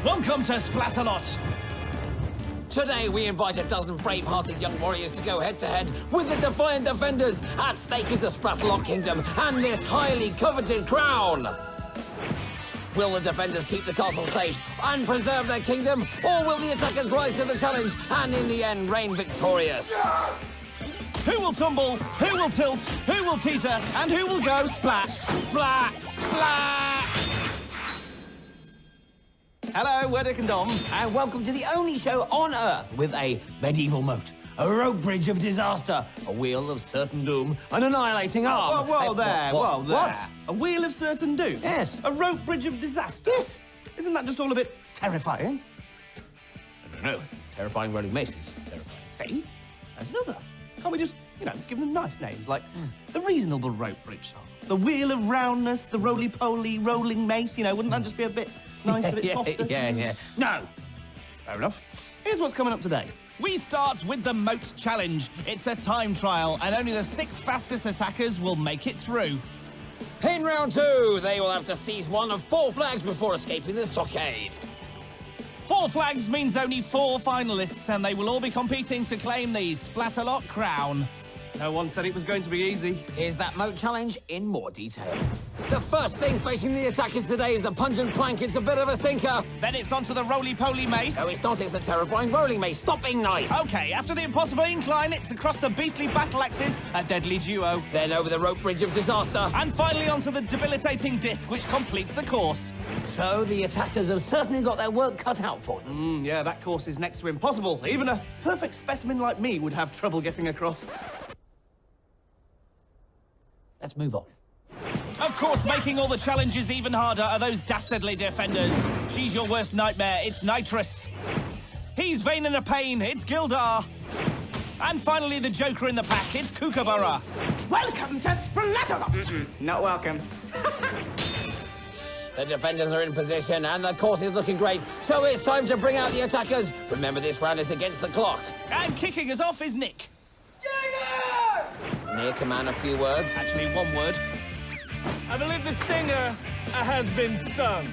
Welcome to Splatalot. Today we invite a dozen brave-hearted young warriors to go head-to-head with the defiant defenders. At stake is the Splatalot Kingdom and this highly coveted crown. Will the defenders keep the castle safe and preserve their kingdom, or will the attackers rise to the challenge and in the end reign victorious? Who will tumble, who will tilt, who will teeter, and who will go splat? Splat! Splat! Hello, we're Dick and Dom. And welcome to the only show on Earth with a medieval moat, a rope bridge of disaster, a wheel of certain doom, an annihilating arm. Whoa, there. What? A wheel of certain doom? Yes. A rope bridge of disaster? Yes. Isn't that just all a bit terrifying? I don't know. Terrifying rolling maces. Terrifying. See? There's another. Can't we just, give them nice names, like the reasonable rope bridge? The wheel of roundness, the roly-poly rolling mace, wouldn't that just be a bit nice, a bit softer? Yeah. No. Fair enough. Here's what's coming up today. We start with the Moat Challenge. It's a time trial, and only the 6 fastest attackers will make it through. In round 2, they will have to seize one of 4 flags before escaping the stockade. 4 flags means only 4 finalists, and they will all be competing to claim the Splatalot crown. No one said it was going to be easy. Here's that moat challenge in more detail. The first thing facing the attackers today is the pungent plank. It's a bit of a stinker. Then it's onto the roly-poly mace. No, it's not. It's the terrifying rolling mace. Stop being nice. OK, after the impossible incline, it's across the beastly battle axes, a deadly duo. Then over the rope bridge of disaster. And finally onto the debilitating disc, which completes the course. So the attackers have certainly got their work cut out for them. Yeah, that course is next to impossible. Even a perfect specimen like me would have trouble getting across. Let's move on. Of course, making all the challenges even harder are those dastardly defenders. She's your worst nightmare. It's Nitrous. He's vain and a pain. It's Gildar. And finally, the Joker in the pack. It's Kookaburra. Welcome to Splatalot. Not welcome. The defenders are in position and the course is looking great. So it's time to bring out the attackers. Remember, this round is against the clock. And kicking us off is Nick. Nick, a man, a few words. Actually, one word. I believe the stinger has been stung.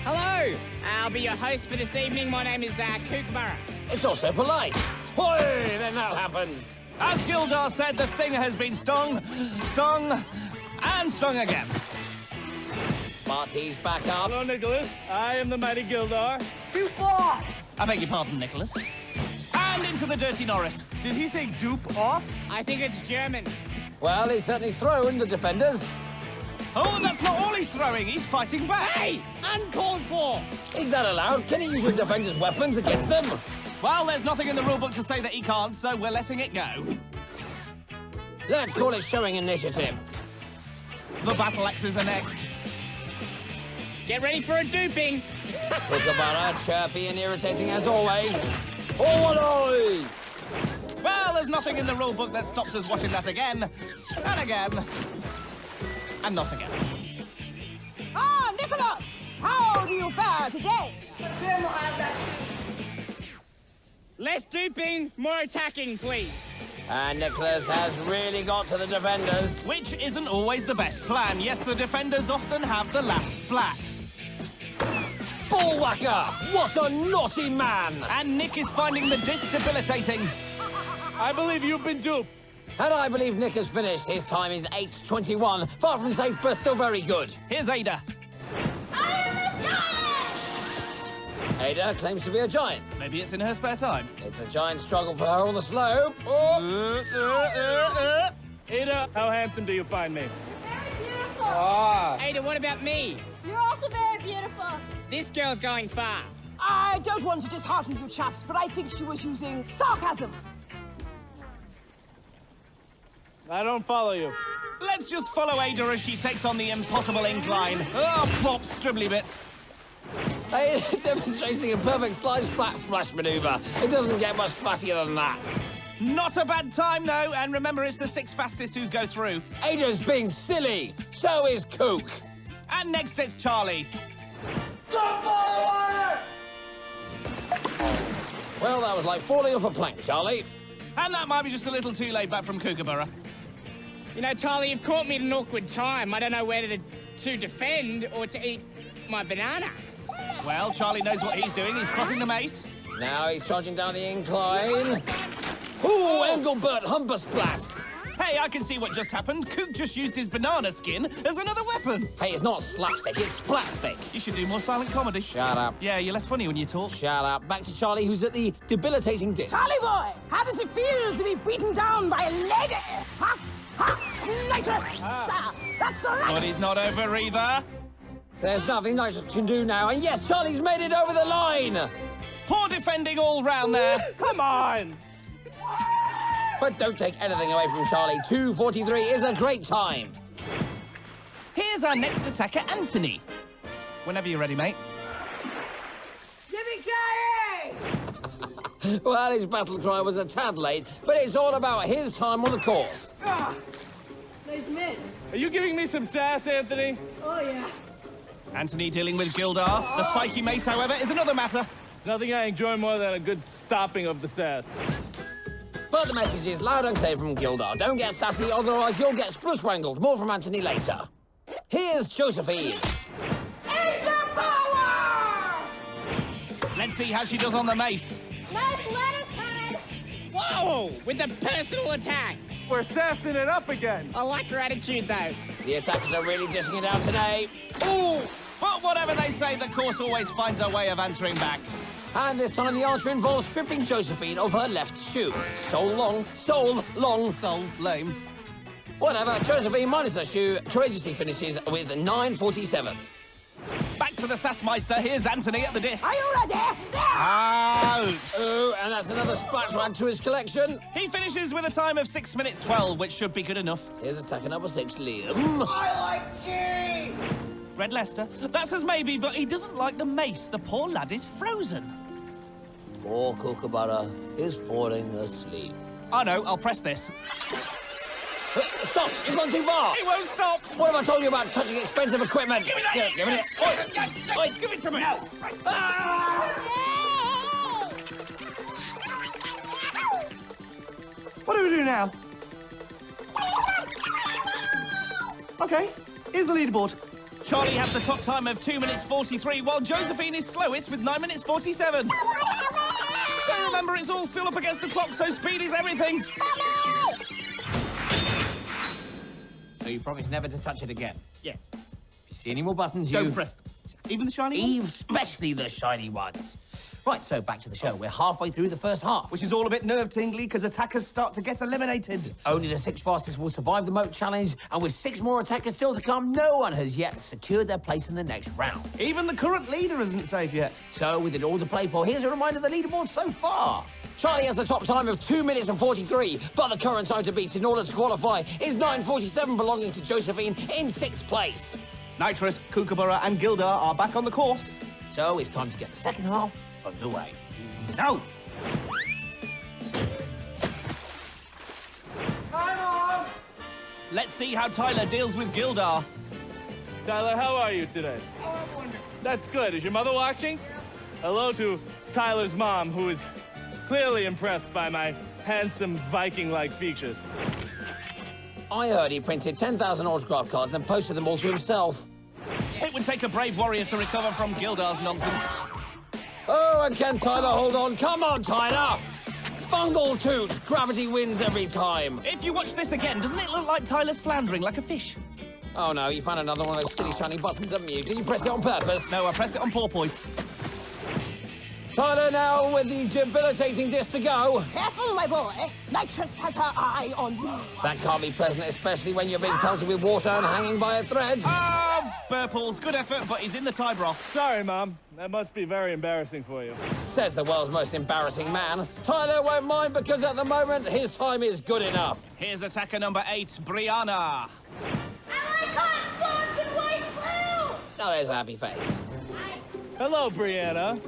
Hello, I'll be your host for this evening. My name is Kookaburra. It's also polite. Hoi, then that happens. As Gildar said, the stinger has been stung, and stung again. Marty's back up. Hello, Nicholas. I am the mighty Gildar. I beg your pardon, Nicholas. And into the Dirty Norris. Did he say dupe off? I think it's German. Well, he's certainly throwing the defenders. Oh, and that's not all he's throwing. He's fighting back. Hey, uncalled for. Is that allowed? Can he use the defenders' weapons against them? Well, there's nothing in the rulebook to say that he can't, so we're letting it go. Let's call it showing initiative. The battle axes are next. Get ready for a duping. Kookaburra, chirpy and irritating as always. Oi! Well, there's nothing in the rulebook that stops us watching that again, and again, and not again. Ah, Nicholas! How do you fare today? Less duping, more attacking, please. And Nicholas has really got to the defenders. Which isn't always the best plan. Yes, the defenders often have the last splat. Bullwhacker! What a naughty man! And Nick is finding the disc debilitating. I believe you've been duped. And I believe Nick has finished. His time is 8:21. Far from safe, but still very good. Here's Ada. I am a giant! Ada claims to be a giant. Maybe it's in her spare time. It's a giant struggle for her on the slope. Oh. Ada, how handsome do you find me? Very beautiful. Ada, what about me? You're also very beautiful. This girl's going far. I don't want to dishearten you chaps, but I think she was using sarcasm. I don't follow you. Let's just follow Ada as she takes on the impossible incline. Oh, plop, stribbly bits. Ada demonstrating a perfect slide splat splash maneuver. It doesn't get much faster than that. Not a bad time, though, and remember, it's the 6 fastest who go through. Ada's being silly. So is Kook. And next it's Charlie. Well, that was like falling off a plank, Charlie. And that might be just a little too laid back from Kookaburra. You know, Charlie, you've caught me at an awkward time. I don't know whether to defend or to eat my banana. Well, Charlie knows what he's doing. He's crossing the mace. Now he's charging down the incline. Ooh, Engelbert Humbersplat. Hey, I can see what just happened. Cook just used his banana skin as another weapon. Hey, it's not slapstick, it's splatstick. You should do more silent comedy. Shut up. Yeah, you're less funny when you talk. Shut up. Back to Charlie, who's at the debilitating disc. Charlie boy, how does it feel to be beaten down by a lady? Ha! Ha! Nitrous! That's right! But he's not over either. There's nothing Nitrous can do now, and yes, Charlie's made it over the line! Poor defending all round there. Come on! But don't take anything away from Charlie. 2:43 is a great time. Here's our next attacker, Anthony. Whenever you're ready, mate. Yippee-ki-yay! Well, his battle cry was a tad late, but it's all about his time on the course. Nice men. Are you giving me some sass, Anthony? Oh, yeah. Anthony dealing with Gildar. The spiky mace, however, is another matter. There's nothing I enjoy more than a good stopping of the sass. But the message is loud and clear from Gildar. Don't get sassy, otherwise you'll get spruce-wangled. More from Anthony later. Here's Josephine. It's your power! Let's see how she does on the mace. Nice lettuce time! Whoa! With the personal attacks. We're sassing it up again. I like your attitude, though. The attackers are really dishing it out today. Ooh! But whatever they say, the course always finds a way of answering back. And this time the answer involves stripping Josephine of her left shoe. Soul long. Soul, lame. Whatever, Josephine minus her shoe courageously finishes with 9:47. Back to the Sassmeister. Here's Anthony at the disc. Are you ready? Out. Oh, and that's another splat to add to his collection. He finishes with a time of 6 minutes 12, which should be good enough. Here's attacker number 6, Liam. I like tea! Red Leicester. That says maybe, but he doesn't like the mace. The poor lad is frozen. Poor Kookaburra is falling asleep. Oh no, I'll press this. Stop! You've gone too far! He won't stop! What have I told you about touching expensive equipment? Give me that! Yeah, give me it! Oi, give it to me! No. What do we do now? Okay, here's the leaderboard. Charlie has the top time of 2 minutes 43, while Josephine is slowest with 9 minutes 47. So remember, it's all still up against the clock, so speed is everything. So you promise never to touch it again? Yes. If you see any more buttons, Don't press them. Even the shiny ones? Especially the shiny ones. Right, so back to the show. We're halfway through the first half. Which is all a bit nerve-tingly, because attackers start to get eliminated. Only the 6 fastest will survive the moat challenge, and with 6 more attackers still to come, no one has yet secured their place in the next round. Even the current leader isn't safe yet. So, with it all to play for, here's a reminder of the leaderboard so far. Charlie has the top time of 2 minutes and 43, but the current time to beat in order to qualify is 9:47, belonging to Josephine in 6th place. Nitrous, Kookaburra and Gildar are back on the course. So, it's time to get the second half underway. No! Come on! Let's see how Tyler deals with Gildar. Tyler, how are you today? Oh, I'm wonderful. That's good. Is your mother watching? Hello to Tyler's mom, who is clearly impressed by my handsome Viking-like features. I heard he printed 10,000 autograph cards and posted them all to himself. It would take a brave warrior to recover from Gildar's nonsense. Oh, and can Tyler hold on? Come on, Tyler! Fungal toot! Gravity wins every time. If you watch this again, doesn't it look like Tyler's floundering like a fish? Oh, no, you found another one of those silly shiny buttons, haven't you? Did you press it on purpose? No, I pressed it on porpoise. Tyler now with the debilitating disc to go. Careful, my boy. Nitrous has her eye on you. That can't be pleasant, especially when you're being pelted with water and hanging by a thread. Oh, Burples, good effort, but he's in the tie broth. Sorry, Mom. That must be very embarrassing for you. Says the world's most embarrassing man. Tyler won't mind because at the moment his time is good enough. Here's attacker number 8, Breanna. I like hot sauce and white glue! Now there's a happy face. Hello, Breanna.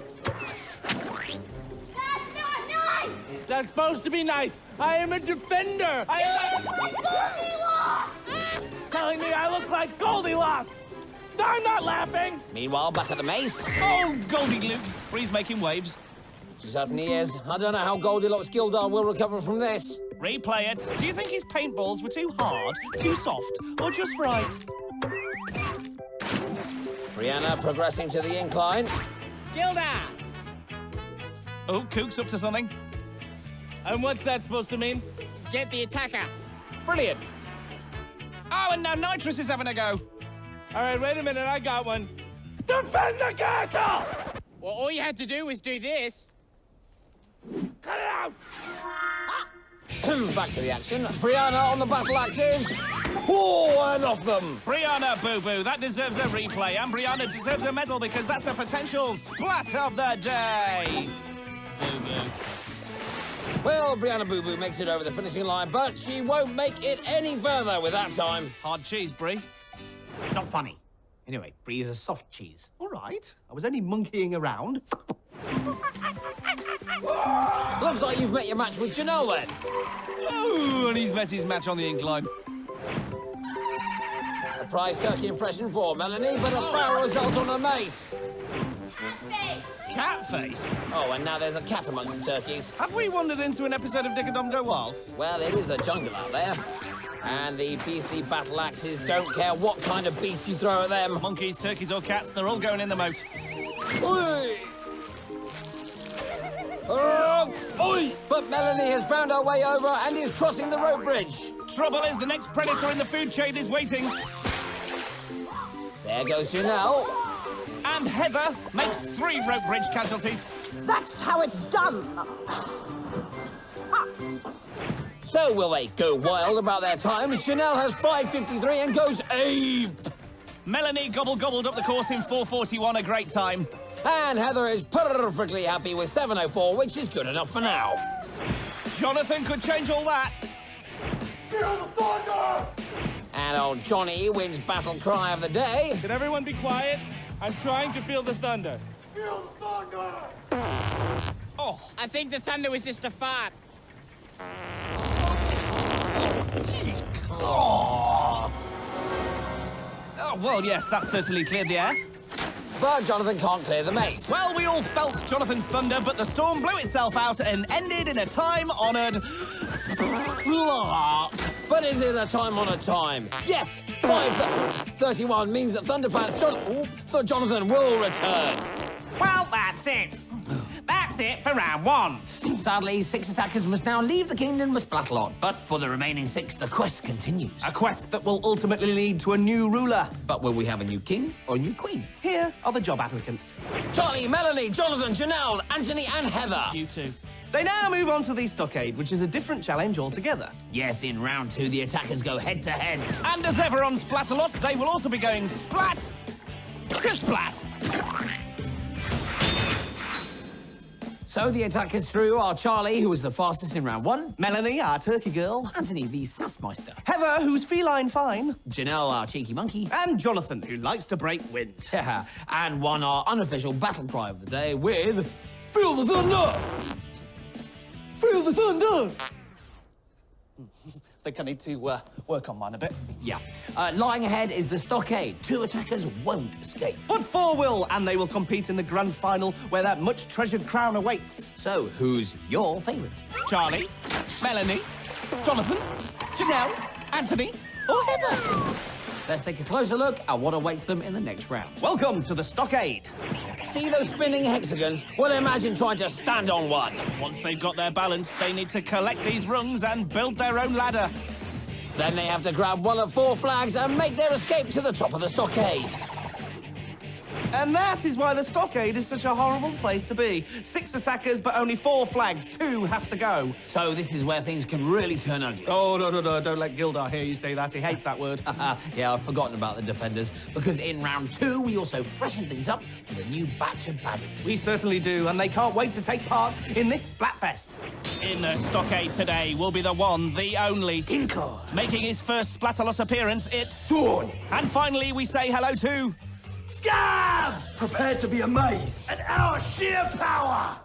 That's not nice! That's supposed to be nice. I am a defender. I am telling me I look like Goldilocks. I'm not laughing. Meanwhile, back at the mace. Oh, Goldie Luke. Bree's making waves. She certainly is. I don't know how Goldilocks Gildar will recover from this. Replay it. Do you think his paintballs were too hard, too soft, or just right? Breanna progressing to the incline. Gildar! Oh, Kook's up to something. And what's that supposed to mean? Get the attacker. Brilliant. Oh, and now Nitrous is having a go. All right, wait a minute, I got one. Defend the castle! Well, all you had to do was do this. Cut it out! Back to the action. Breanna on the battle axes. Oh, and off them. Breanna, boo-boo, that deserves a replay. And Breanna deserves a medal because that's a potential splat of the day. Boo-boo. Well, Breanna Boo Boo makes it over the finishing line, but she won't make it any further with that time. Hard cheese, Bree. Not funny. Anyway, Brie is a soft cheese. All right. I was only monkeying around. Looks like you've met your match with Janel then. Ooh, and he's met his match on the incline. A prize turkey impression for Melanie, but a foul result on the mace. Cat face. Oh, and now there's a cat amongst the turkeys. Have we wandered into an episode of Dick and Dom Go Wild? Well, it is a jungle out there. And the beastly battle axes don't care what kind of beast you throw at them. Monkeys, turkeys or cats, they're all going in the moat. Oi! Oi! But Melanie has found her way over and is crossing the rope bridge. Trouble is, the next predator in the food chain is waiting. There goes Janel. And Heather makes 3 rope bridge casualties. That's how it's done. So will they go wild about their times? Janel has 5:53 and goes ape. Melanie gobbled up the course in 4:41, a great time. And Heather is perfectly happy with 7:04, which is good enough for now. Jonathan could change all that. Feel the thunder! And old Johnny wins battle cry of the day. Can everyone be quiet? I'm trying to feel the thunder. Feel the thunder! Oh, I think the thunder was just a fart. oh, well, yes, that certainly cleared the air. But Jonathan can't clear the maze. Well, we all felt Jonathan's thunder, but the storm blew itself out and ended in a time-honoured splat. But is it a time-honoured time? Yes! 5:31 means that Thunderpants Jonathan will return. Well, that's it. That's it for round 1. Sadly, 6 attackers must now leave the kingdom of Splatalot. But for the remaining 6, the quest continues. A quest that will ultimately lead to a new ruler. But will we have a new king or a new queen? Here are the job applicants. Charlie, Melanie, Jonathan, Janel, Anthony and Heather. You two. They now move on to the stockade, which is a different challenge altogether. Yes, in round 2, the attackers go head-to-head. And as ever on Splatalot, they will also be going splat to splat. So the attackers through are Charlie, who was the fastest in round 1. Melanie, our turkey girl. Anthony, the sassmeister. Heather, who's feline fine. Janelle, our cheeky monkey. And Jonathan, who likes to break wind. And won our unofficial battle cry of the day with... Feel the thunder! Feel the thunder! I think I need to work on mine a bit. Yeah. Lying ahead is the stockade. 2 attackers won't escape. But 4 will, and they will compete in the grand final where that much-treasured crown awaits. So, who's your favourite? Charlie, Melanie, Jonathan, Janelle, Anthony, or Heather? Let's take a closer look at what awaits them in the next round. Welcome to the stockade. See those spinning hexagons? Well, imagine trying to stand on one. Once they've got their balance, they need to collect these rungs and build their own ladder. Then they have to grab one of 4 flags and make their escape to the top of the stockade. And that is why the stockade is such a horrible place to be. 6 attackers, but only 4 flags. 2 have to go. So this is where things can really turn ugly. Oh, no, don't let Gildar hear you say that. He hates that word. Yeah, I've forgotten about the defenders, because in round 2, we also freshen things up with a new batch of baddies. We certainly do, and they can't wait to take part in this Splatfest. In the stockade today will be the one, the only... Inca. Making his first Splatalot appearance, it's... Thorn. And finally, we say hello to... Scab! Prepare to be amazed at our sheer power!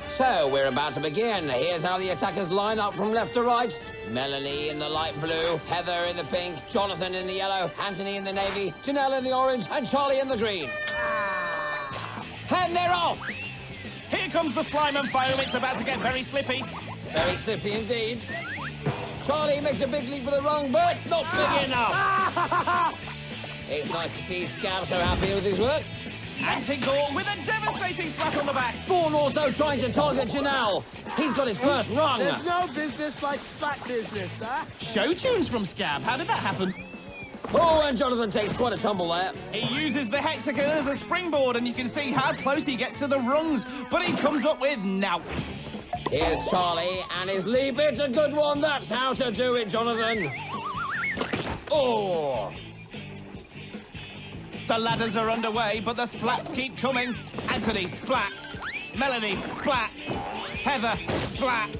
So, we're about to begin. Here's how the attackers line up from left to right. Melanie in the light blue, Heather in the pink, Jonathan in the yellow, Anthony in the navy, Janelle in the orange, and Charlie in the green. And they're off! Here comes the slime and foam. It's about to get very slippy. Very slippy indeed. Charlie makes a big leap for the rung, but not big enough. It's nice to see Scab so happy with his work. And Tinkle with a devastating splat on the back. Thorn also trying to target Janel. He's got his first rung. There's no business like splat business, huh? Show tunes from Scab. How did that happen? Oh, and Jonathan takes quite a tumble there. He uses the hexagon as a springboard, and you can see how close he gets to the rungs, but he comes up with nout. Here's Charlie, and his leap. It's a good one. That's how to do it, Jonathan. Oh! The ladders are underway, but the splats keep coming. Anthony, splat. Melanie, splat. Heather, splat.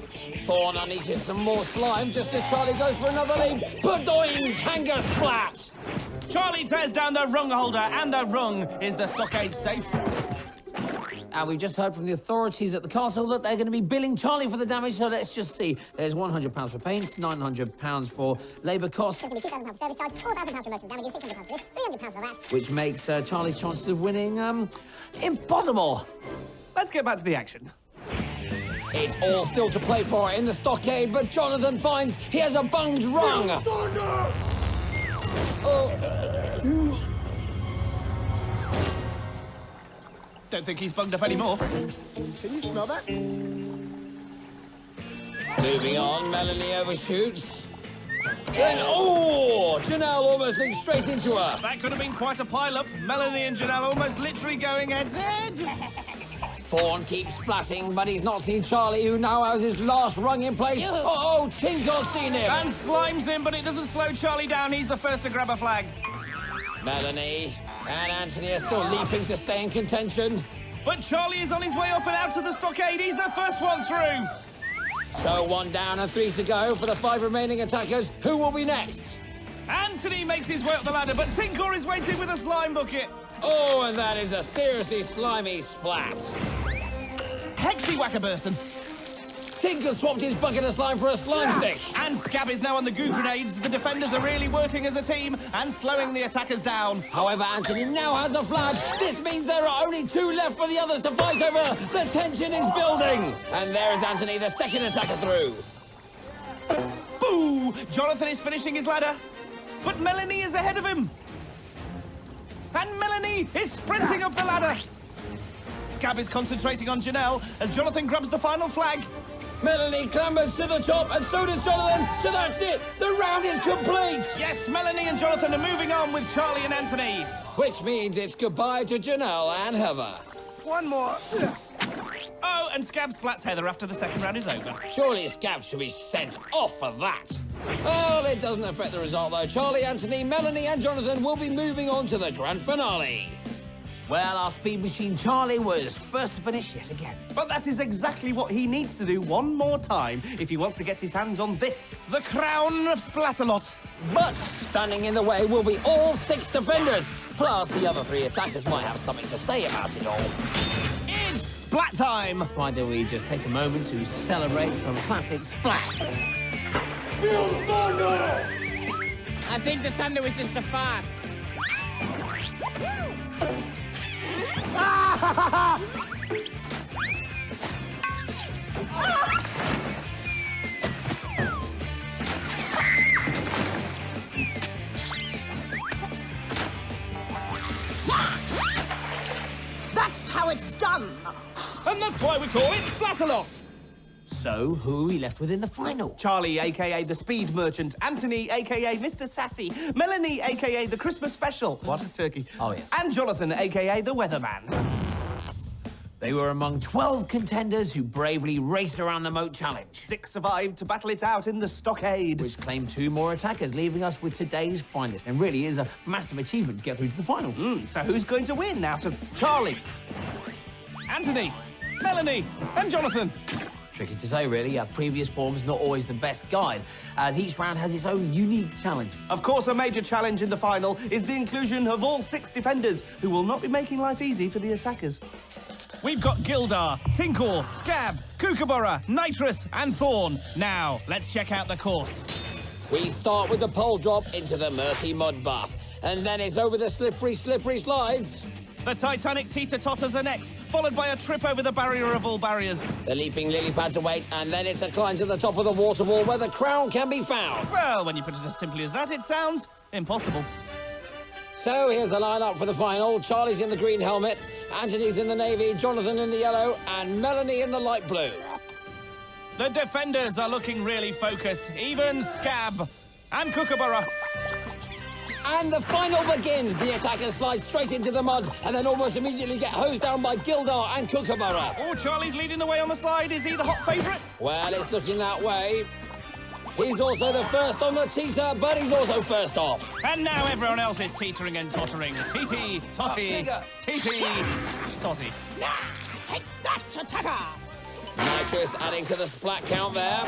Thorn unleashes some more slime just as Charlie goes for another leap. Badoing, Kanga splat! Charlie tears down the rung holder, and the rung is the stockade safe. And we've just heard from the authorities at the castle that they're going to be billing Charlie for the damage, so let's just see. There's £100 for paint, £900 for labour costs. There's going to be £2,000 for service charge, £4,000 for emotional damages, £600 for this, £300 for that. Which makes Charlie's chances of winning, impossible. Let's get back to the action. It's all still to play for in the stockade, but Jonathan finds he has a bunged rung. Oh. Don't think he's bunged up anymore. Can you smell that? Moving on, Melanie overshoots. Then, oh! Janel almost leaps straight into her. That could have been quite a pile-up. Melanie and Janel almost literally going head-to-head. Thorn keeps splatting, but he's not seen Charlie, who now has his last rung in place. Oh, Tinker's seen him. And slimes him, but it doesn't slow Charlie down. He's the first to grab a flag. Melanie and Anthony are still leaping to stay in contention. But Charlie is on his way up and out of the stockade. He's the first one through. So 1 down and 3 to go for the 5 remaining attackers. Who will be next? Anthony makes his way up the ladder, but Tinkor is waiting with a slime bucket. Oh, and that is a seriously slimy splat. Hexy Wackerberson. Tinker swapped his bucket of slime for a slime stick. And Scab is now on the goo grenades. The defenders are really working as a team and slowing the attackers down. However, Anthony now has a flag. This means there are only 2 left for the others to fight over. The tension is building. And there is Anthony, the second attacker through. Boo! Jonathan is finishing his ladder. But Melanie is ahead of him. And Melanie is sprinting up the ladder. Scab is concentrating on Janel as Jonathan grabs the final flag. Melanie clambers to the top, and so does Jonathan. So that's it. The round is complete. Yes, Melanie and Jonathan are moving on with Charlie and Anthony. Which means it's goodbye to Janel and Heather. One more. Oh, and Scab splats Heather after the second round is over. Surely Scab should be sent off for that. Well, it doesn't affect the result, though. Charlie, Anthony, Melanie and Jonathan will be moving on to the grand finale. Well, our speed machine Charlie was first to finish yet again. But that is exactly what he needs to do one more time if he wants to get his hands on this. The crown of Splatalot. But standing in the way will be all 6 defenders. Plus, the other 3 attackers might have something to say about it all. It's splat time. Why don't we just take a moment to celebrate some classic splats? I think the thunder was just a fart. That's how it's done. And that's why we call it Splatalot. So, who are we left with in the final? Charlie, a.k.a. the Speed Merchant. Anthony, a.k.a. Mr. Sassy. Melanie, a.k.a. the Christmas Special. What a turkey. Oh, yes. And Jonathan, a.k.a. the Weatherman. They were among 12 contenders who bravely raced around the moat challenge. 6 survived to battle it out in the stockade. Which claimed 2 more attackers, leaving us with today's finalist. And really is a massive achievement to get through to the final. So who's going to win out of Charlie, Anthony, Melanie, and Jonathan. Tricky to say, really. Our previous form's not always the best guide, as each round has its own unique challenges. Of course, a major challenge in the final is the inclusion of all 6 defenders, who will not be making life easy for the attackers. We've got Gildar, Tinkor, Scab, Kookaburra, Nitrous, and Thorn. Now, let's check out the course. We start with the pole drop into the murky mud bath, and then it's over the slippery slides. The Titanic teeter-totters are next, followed by a trip over the barrier of all barriers. The leaping lily pads await, and then it's a climb to the top of the water wall where the crown can be found. Well, when you put it as simply as that, it sounds impossible. So here's the line-up for the final. Charlie's in the green helmet. Angelique's in the navy, Jonathan in the yellow, and Melanie in the light blue. The defenders are looking really focused. Even Scab and Kookaburra. And the final begins. The attackers slide straight into the mud and then almost immediately get hosed down by Gildar and Kookaburra. Oh, Charlie's leading the way on the slide. Is he the hot favourite? Well, it's looking that way. He's also the first on the teeter, but he's also first off. And now everyone else is teetering and tottering. Teety, totty, teety, totty. Now, take that, attacker! Nitrous adding to the splat count there.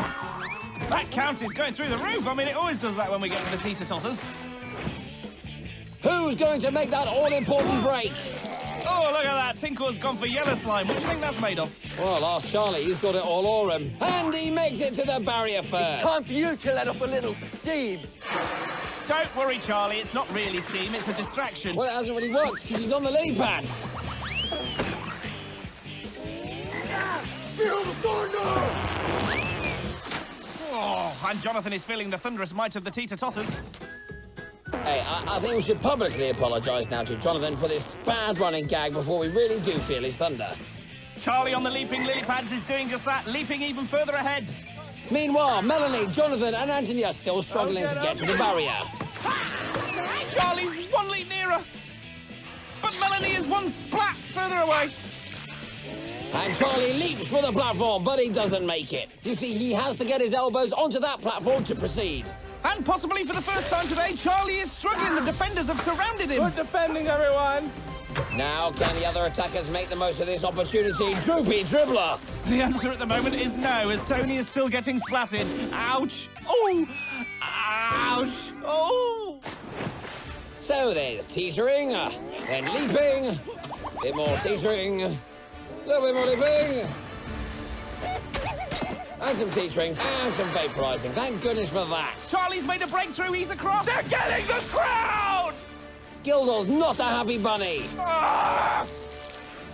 That count is going through the roof. I mean, it always does that when we get to the teeter-totters. Who's going to make that all-important break? Oh, look at that. Tinkle's gone for yellow slime. What do you think that's made of? Well, ask Charlie. He's got it all over him. And he makes it to the barrier first. Time for you to let off a little steam. Don't worry, Charlie. It's not really steam. It's a distraction. Well, it hasn't really worked because he's on the lily pad. Feel the thunder! Oh, and Jonathan is feeling the thunderous might of the teeter-totters. Hey, I think we should publicly apologise now to Jonathan for this bad running gag before we really do feel his thunder. Charlie on the leaping lily pads is doing just that, leaping even further ahead. Meanwhile, Melanie, Jonathan and Anthony are still struggling to get to the barrier. Charlie's one leap nearer, but Melanie is one splat further away. And Charlie leaps for the platform, but he doesn't make it. You see, he has to get his elbows onto that platform to proceed. And possibly for the first time today, Charlie is struggling. The defenders have surrounded him. Good defending, everyone. Now, can the other attackers make the most of this opportunity? Droopy dribbler. The answer at the moment is no, as Tony is still getting splatted. Ouch. Oh. Ouch. Oh. So there's teetering, then leaping, a bit more teetering, a little bit more leaping. And some teetering, and some vaporising. Thank goodness for that. Charlie's made a breakthrough. He's across. They're getting the crowd! Gildar's not a happy bunny. Ah!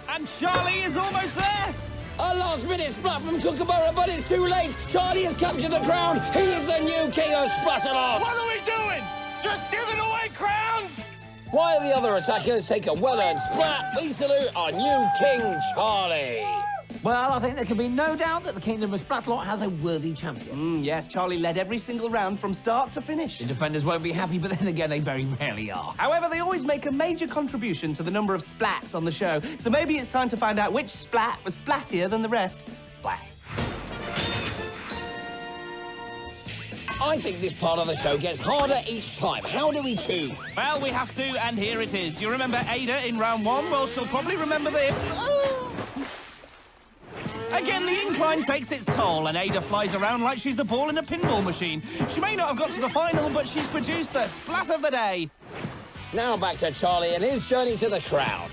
And Charlie is almost there. A last-minute splat from Kookaburra, but it's too late. Charlie has captured the crown. He is the new king of Splatalot. What are we doing? Just giving away crowns? While the other attackers take a well-earned splat, we salute our new king, Charlie. Well, I think there can be no doubt that the Kingdom of Splatalot has a worthy champion. Yes, Charlie led every single round from start to finish. The defenders won't be happy, but then again, they very rarely are. However, they always make a major contribution to the number of splats on the show, so maybe it's time to find out which splat was splattier than the rest. Splat. I think this part of the show gets harder each time. How do we choose? Well, we have to, and here it is. Do you remember Ada in round one? Well, she'll probably remember this. Again, the incline takes its toll, and Ada flies around like she's the ball in a pinball machine. She may not have got to the final, but she's produced the splat of the day. Now back to Charlie and his journey to the crowd.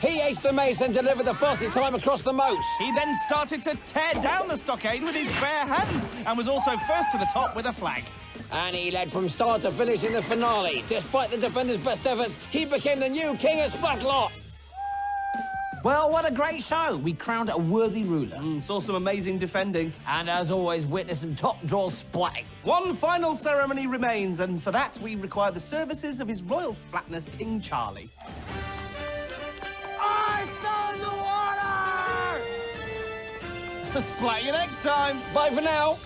He aced the mace and delivered the fastest time across the moat. He then started to tear down the stockade with his bare hands, and was also first to the top with a flag. And he led from start to finish in the finale. Despite the defenders' best efforts, he became the new king of Splatalot. Well, what a great show. We crowned a worthy ruler. Saw some amazing defending. And as always, witnessed some top-draw splatting. One final ceremony remains, and for that, we require the services of His Royal Splatness, King Charlie. I fell in the water! Splat you next time. Bye for now.